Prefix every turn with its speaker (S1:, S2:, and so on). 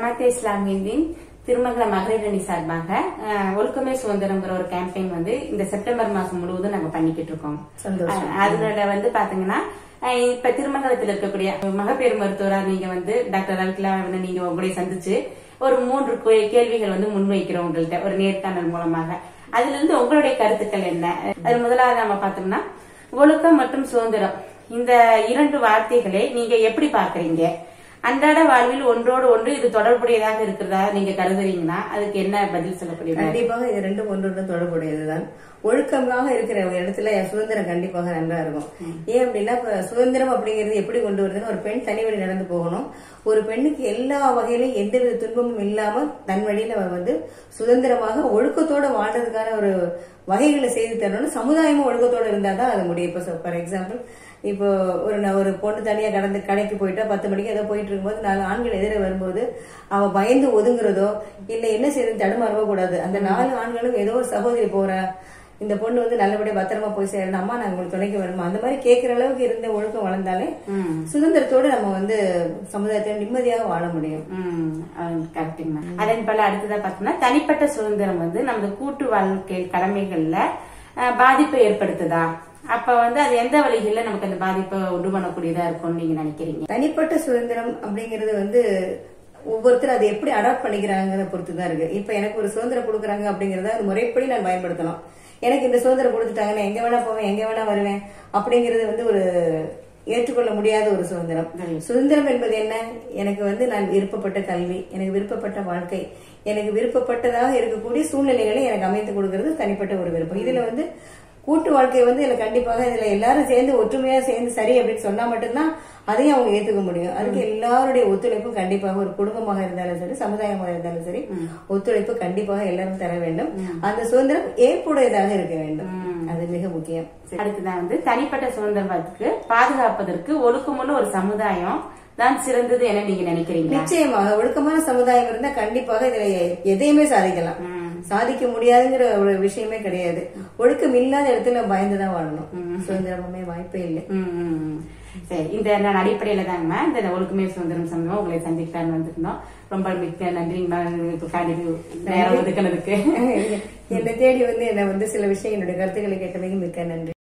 S1: ஜமாத்தே இஸ்லாமியின் திருமங்கல மகளிர் அணி சார்பாக ஒழுக்கமே சுதந்திரம்ங்கிற ஒரு கேம்பெயின் வந்து இந்த செப்டம்பர் மாசம் முழுவதும் நாங்க பண்ணிக்கிட்டு இருக்கோம். அதனால வந்து பாத்தீங்கன்னா இப்ப திருமங்கலத்தில் இருக்கக்கூடிய மகப்பேறு மருத்துவரா நீங்க வந்து டாக்டர் அல்கிலா நீங்க உங்களுடைய சந்திச்சு ஒரு 3 கேள்விகள் வந்து முன்வைக்கிறோம் உங்கள்கிட்ட ஒரு நேர்காணல் மூலமாக. அதுல இருந்து உங்களுடைய கருத்துக்கள் என்ன? அது முதலாவது நம்ம பார்த்தோம்னா ஒழுக்கம் மற்றும் சுதந்திரம் இந்த 2 வார்த்தைகளை நீங்க எப்படி பாக்குறீங்க? அன்றாட வாழ்வில் ஒன்றோடு ஒன்று இது தொடர்புடையதாக இருக்கிறதா நீங்க கருதுறீங்கன்னா அதுக்கு என்ன பதில் சொல்லக்கூடிய?
S2: கண்டிப்பாக இது ரெண்டும் ஒன்றோடு தொடர்புடையதுதான். ஒழுக்கமாக இருக்கிற இடத்துல சுதந்திரம் கண்டிப்பாக நல்லா இருக்கும். ஏன் அப்படின்னா சுதந்திரம் அப்படிங்கிறது எப்படி கொண்டு வருதுன்னு ஒரு பெண் தனி வழி நடந்து போகணும். ஒரு பெண்ணுக்கு எல்லா வகையிலும் எந்தவித துன்பமும் இல்லாம தன் வழியில வந்து சுதந்திரமாக ஒழுக்கத்தோட வாழ்றதுக்கான ஒரு வகைகளை செய்து தரணும். சமுதாயமும் ஒழுக்கத்தோட இருந்தாதான் அது முடியும். இப்ப ஃபார் எக்ஸாம்பிள் இப்போ ஒரு பொண்ணு தனியா கடந்து கடைக்கு போயிட்டா 10 மணிக்கு ஏதோ போயிட்டு இருக்கும்போது 4 ஆண்கள் எதிர வரும்போது அவ பயந்து ஒதுங்குறதோ இல்ல என்ன செய்யறது தடுமாறவோ கூடாது. அந்த 4 ஆண்களும் ஏதோ ஒரு சகோதரி போற இந்த பொண்ணு வந்து நல்லபடியா பத்திரமா போய் சேரணும், அம்மா நாங்க உங்களுக்கு துணைக்கு வரணுமா, அந்த மாதிரி கேட்கிற அளவுக்கு இருந்த ஒழுக்கம் வளர்ந்தாலே சுதந்திரத்தோட நம்ம வந்து சமுதாயத்தை நிம்மதியாக வாழ முடியும்.
S1: அதன் போல அடுத்ததா பாத்தீங்கன்னா தனிப்பட்ட சுதந்திரம் வந்து நமது கூட்டு வாழ்க்கை கடமைகள்ல பாதிப்பை ஏற்படுத்துதா? அப்ப வந்து அது எந்த வழிகளில நமக்கு அந்த பாதிப்பை உண்டு பண்ணக்கூடியதா இருக்கும்னு நீங்க நினைக்கிறீங்க?
S2: தனிப்பட்ட சுதந்திரம் அப்படிங்கறது வந்து ஒவ்வொருத்தரும் அதை எப்படி அடாப்ட் பண்ணிக்கிறாங்க பொறுத்துதான் இருக்கு. இப்ப எனக்கு ஒரு சுதந்திரம் கொடுக்குறாங்க அப்படிங்கறத அது முறைப்படி நான் பயன்படுத்தணும். எனக்கு இந்த சுதந்திரம் கொடுத்துட்டாங்க, நான் எங்க வேணா போவேன், எங்க வேணா வருவேன் அப்படிங்கறது வந்து ஒரு ஏற்றுக்கொள்ள முடியாத ஒரு சுதந்திரம். சுதந்திரம் என்பது என்ன? எனக்கு வந்து நான் விருப்பப்பட்ட கல்வி, எனக்கு விருப்பப்பட்ட வாழ்க்கை, எனக்கு விருப்பப்பட்டதாக இருக்கக்கூடிய சூழ்நிலைகளை எனக்கு அமைத்து கொடுக்கறது தனிப்பட்ட ஒரு விருப்பம். இதுல வந்து கூட்டு வாழ்க்கை வந்து இதுல கண்டிப்பாக இதுல எல்லாரும் சேர்ந்து ஒற்றுமையா சேர்ந்து சரி அப்படின்னு சொன்னா மட்டும்தான் அதையும் அவங்க ஏத்துக்க முடியும். அதுக்கு எல்லாருடைய ஒத்துழைப்பும் கண்டிப்பாக ஒரு குடும்பமாக இருந்தாலும் சரி சமுதாயமாக இருந்தாலும் சரி ஒத்துழைப்பு கண்டிப்பாக எல்லாரும் தர வேண்டும். அந்த சுதந்திரம் ஏற்புடையதாக இருக்க வேண்டும், அது மிக முக்கியம்.
S1: அடுத்துதான் வந்து தனிப்பட்ட சுதந்திரத்துக்கு பாதுகாப்பதற்கு ஒழுக்கமுள்ள ஒரு சமுதாயம் தான் சிறந்தது என நீங்க நினைக்கிறீங்க?
S2: நிச்சயமாக ஒழுக்கமான சமுதாயம் இருந்தா கண்டிப்பாக இதுல எதையுமே சாதிக்கலாம். சாதிக்க முடியாதுங்கிற ஒரு விஷயமே கிடையாது. ஒழுக்கம் இல்லாத இடத்துல பயந்துதான் வாழணும். சுதந்திரமே வாய்ப்பே இல்லை.
S1: சரி, இந்த அடிப்படையில தாங்க இந்த ஒழுக்கமே சுதந்திரம் சம்பந்தமா உங்களை சந்திக்கலான்னு வந்திருந்தோம். ரொம்ப மிக்க நன்றி நேரம் ஒதுக்கினதுக்கு.
S2: என்னை தேடி வந்து என்ன வந்து சில விஷயம் என்னுடைய கருத்துக்களை கேட்டதுக்கு மிக்க நன்றி.